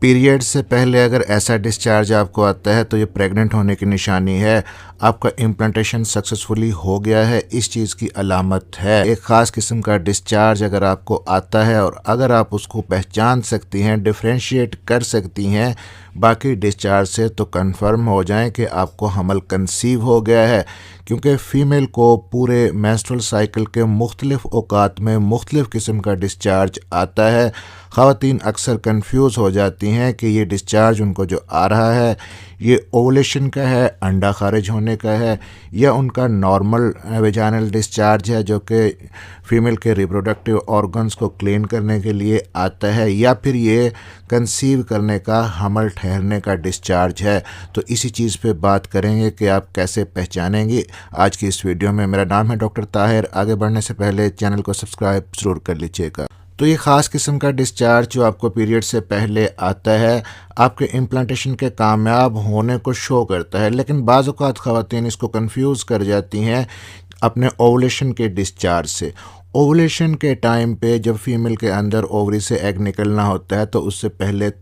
Period से पहले अगर ऐसा डिस्चार्ज आपको आता है तो ये प्रेग्नेंट होने की निशानी है। आपका इम्प्लांटेशन सक्सेसफुली हो गया है, इस चीज़ की अलामत है। एक ख़ास किस्म का डिस्चार्ज अगर आपको आता है और अगर आप उसको पहचान सकती हैं, डिफ्रेंशिएट कर सकती हैं बाकी डिस्चार्ज से, तो कंफर्म हो जाएं कि आपको हमल कंसीव हो गया है। क्योंकि फ़ीमेल को पूरे मेंस्ट्रुअल साइकिल के मुख्तलिफ औकात में मुख्तलिफ किस्म का डिस्चार्ज आता है। ख़वातीन अक्सर कंफ्यूज हो जाती हैं कि ये डिस्चार्ज उनको जो आ रहा है ये ओवुलेशन का है, अंडा खारिज होने का है, या उनका नॉर्मल वेजाइनल डिस्चार्ज है जो कि फ़ीमेल के रिप्रोडक्टिव ऑर्गन्स को क्लीन करने के लिए आता है, या फिर ये कंसीव करने का, हमल ठहरने का डिस्चार्ज है। तो इसी चीज़ पे बात करेंगे कि आप कैसे पहचानेंगे आज की इस वीडियो में। मेरा नाम है डॉक्टर ताहिर। आगे बढ़ने से पहले चैनल को सब्सक्राइब ज़रूर कर लीजिएगा। तो ये ख़ास किस्म का डिस्चार्ज जो आपको पीरियड से पहले आता है आपके इम्प्लांटेशन के कामयाब होने को शो करता है, लेकिन बाज़ औक़ात ख़वातीन इसको कंफ्यूज कर जाती हैं अपने ओवुलेशन के डिस्चार्ज से। ओवुलेशन के टाइम पे जब फीमेल के अंदर ओवरी से एग निकलना होता है तो उससे पहले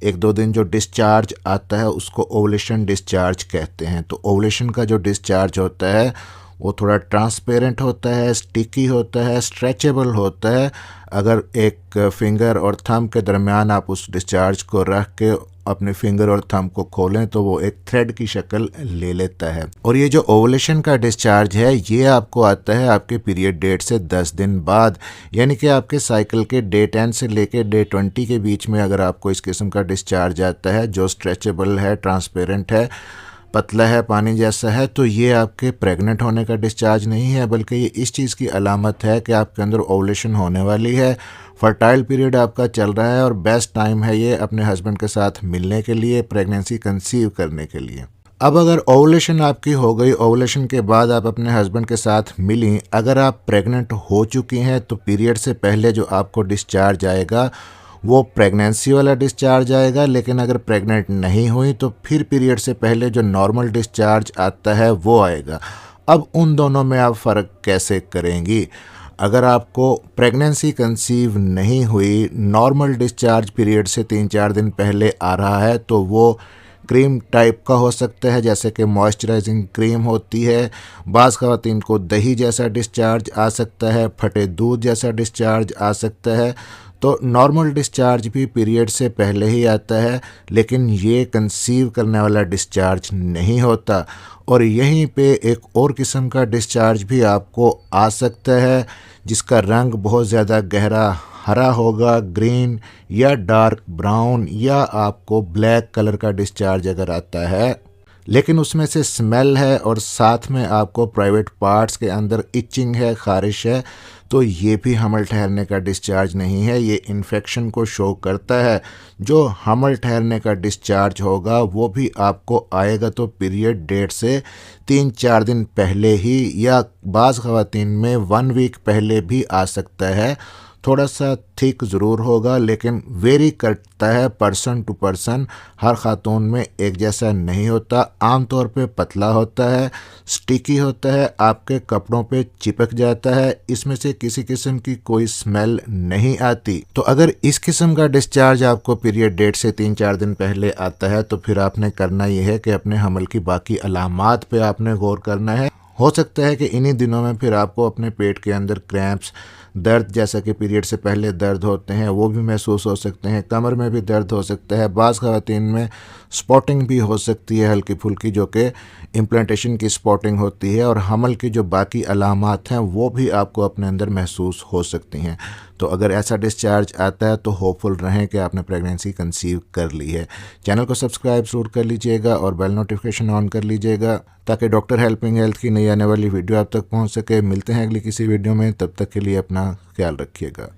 1-2 दिन जो डिस्चार्ज आता है उसको ओवुलेशन डिस्चार्ज कहते हैं। तो ओवुलेशन का जो डिस्चार्ज होता है वो थोड़ा ट्रांसपेरेंट होता है, स्टिकी होता है, स्ट्रेचेबल होता है। अगर एक फिंगर और थंब के दरमियान आप उस डिस्चार्ज को रख के अपने फिंगर और थंब को खोलें तो वो एक थ्रेड की शक्ल ले लेता है। और ये जो ओवुलेशन का डिस्चार्ज है ये आपको आता है आपके पीरियड डेट से 10 दिन बाद, यानी कि आपके साइकिल के डे 10 से लेके डे 20 के बीच में अगर आपको इस किस्म का डिस्चार्ज आता है जो स्ट्रेचेबल है, ट्रांसपेरेंट है, पतला है, पानी जैसा है, तो ये आपके प्रेग्नेंट होने का डिस्चार्ज नहीं है, बल्कि ये इस चीज़ की अलामत है कि आपके अंदर ओवुलेशन होने वाली है। फर्टाइल पीरियड आपका चल रहा है और बेस्ट टाइम है ये अपने हस्बैंड के साथ मिलने के लिए, प्रेगनेंसी कंसीव करने के लिए। अब अगर ओवुलेशन आपकी हो गई, ओवुलेशन के बाद आप अपने हस्बैंड के साथ मिली, अगर आप प्रेग्नेंट हो चुकी हैं तो पीरियड से पहले जो आपको डिस्चार्ज आएगा वो प्रेगनेंसी वाला डिस्चार्ज आएगा। लेकिन अगर प्रेग्नेंट नहीं हुई तो फिर पीरियड से पहले जो नॉर्मल डिस्चार्ज आता है वो आएगा। अब उन दोनों में आप फ़र्क कैसे करेंगी? अगर आपको प्रेगनेंसी कंसीव नहीं हुई, नॉर्मल डिस्चार्ज पीरियड से 3-4 दिन पहले आ रहा है तो वो क्रीम टाइप का हो सकता है, जैसे कि मॉइस्चराइजिंग क्रीम होती है। बाज़ ख़वातीन को दही जैसा डिस्चार्ज आ सकता है, फटे दूध जैसा डिस्चार्ज आ सकता है। तो नॉर्मल डिस्चार्ज भी पीरियड से पहले ही आता है, लेकिन ये कंसीव करने वाला डिस्चार्ज नहीं होता। और यहीं पे एक और किस्म का डिस्चार्ज भी आपको आ सकता है जिसका रंग बहुत ज़्यादा गहरा हरा होगा, ग्रीन या डार्क ब्राउन, या आपको ब्लैक कलर का डिस्चार्ज अगर आता है, लेकिन उसमें से स्मेल है और साथ में आपको प्राइवेट पार्ट्स के अंदर इचिंग है, खारिश है, तो ये भी हमल ठहरने का डिस्चार्ज नहीं है, ये इन्फेक्शन को शो करता है। जो हमल ठहरने का डिस्चार्ज होगा वो भी आपको आएगा तो पीरियड डेट से 3-4 दिन पहले ही, या बाज़ ख़वातीन में 1 वीक पहले भी आ सकता है। थोड़ा सा थिक ज़रूर होगा लेकिन वेरी करता है पर्सन टू पर्सन, हर ख़ातून में एक जैसा नहीं होता। आम तौर पे पतला होता है, स्टिकी होता है, आपके कपड़ों पे चिपक जाता है, इसमें से किसी किस्म की कोई स्मेल नहीं आती। तो अगर इस किस्म का डिस्चार्ज आपको पीरियड डेट से 3-4 दिन पहले आता है तो फिर आपने करना यह है कि अपने हमल की बाकी अलामात पे आपने गौर करना है। हो सकता है कि इन्हीं दिनों में फिर आपको अपने पेट के अंदर क्रैम्प्स, दर्द जैसा कि पीरियड से पहले दर्द होते हैं वो भी महसूस हो सकते हैं, कमर में भी दर्द हो सकता है, बाज़ ख़वातीन में स्पॉटिंग भी हो सकती है हल्की फुल्की, जो कि इम्प्लांटेशन की स्पॉटिंग होती है, और हमल की जो बाकी अलामात हैं वो भी आपको अपने अंदर महसूस हो सकती हैं। तो अगर ऐसा डिस्चार्ज आता है तो होपफुल रहें कि आपने प्रेगनेंसी कंसीव कर ली है। चैनल को सब्सक्राइब ज़रूर कर लीजिएगा और बेल नोटिफिकेशन ऑन कर लीजिएगा ताकि डॉक्टर हेल्पिंग हेल्थ की नई आने वाली वीडियो आप तक पहुंच सके। मिलते हैं अगली किसी वीडियो में, तब तक के लिए अपना ख्याल रखिएगा।